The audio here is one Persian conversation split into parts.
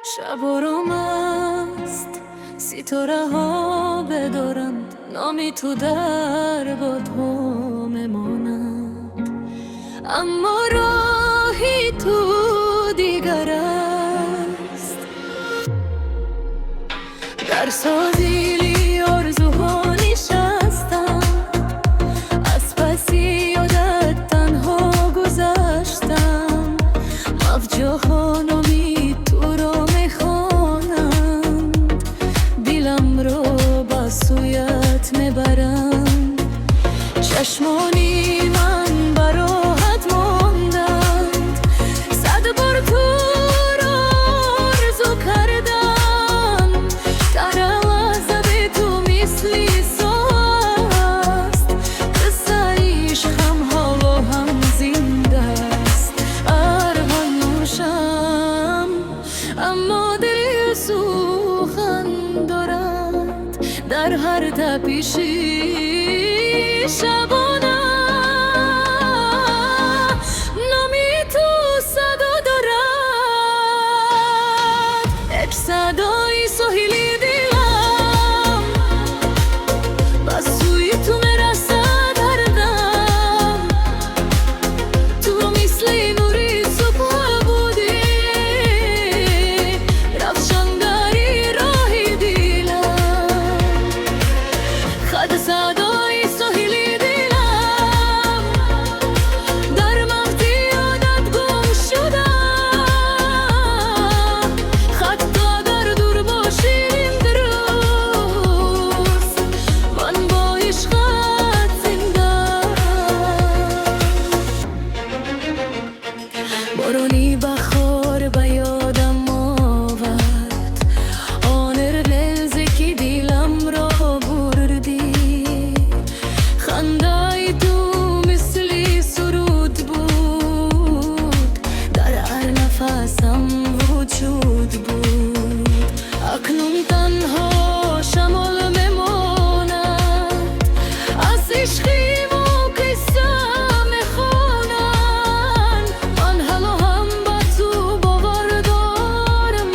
شب آرام است، ستاره ها بدارند نامی تو در بادها میماند، اما راهی تو دیگر است. در سازیلی آرزوها نشستم، از پسی یادت تنها گذشتم. مفجاها نامی تو را میخوانند، دلم را به سویت میبرند. چشمانی من براحت ماندند، صد بار تو را آرزو کردم. در لحظه به تو مثلی ساست، قصه عشقم حالا هم زنده است. ارغن نوشم اما دل سوخن دارد، در هر تپشی شبانه نامی تو صدا دارد. یک صدای ساحلی دلم، بس سوی تو میرسد هر دم. تو مثل نوری صبح بودی، روشنگری راهی دلم. خد صدای ساحلی دلم، در مغز یادت گم شدم. خط تا در دور باشیم درست، من با عشقت زنده. بارونی بخار به یادم آورد، آن لحظه که دلم را بردی. خنده تو مثل سرود بود، در هر نفسم وجود بود. اکنون تنها شمال میماند، از عشقی و قصه میخوانند. من حالا هم به تو باور دارم،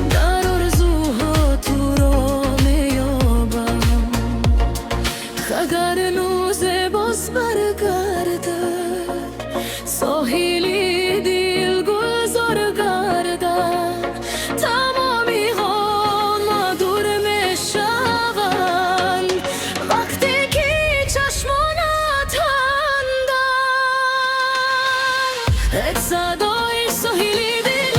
در آرزوها تو را میابم. اگر نوزه باز برگردد، ساحلی دل گلزار گردد. تمامی ها دور میشوند، وقتی که چشمانت خندند. یک صدای ساحلی دل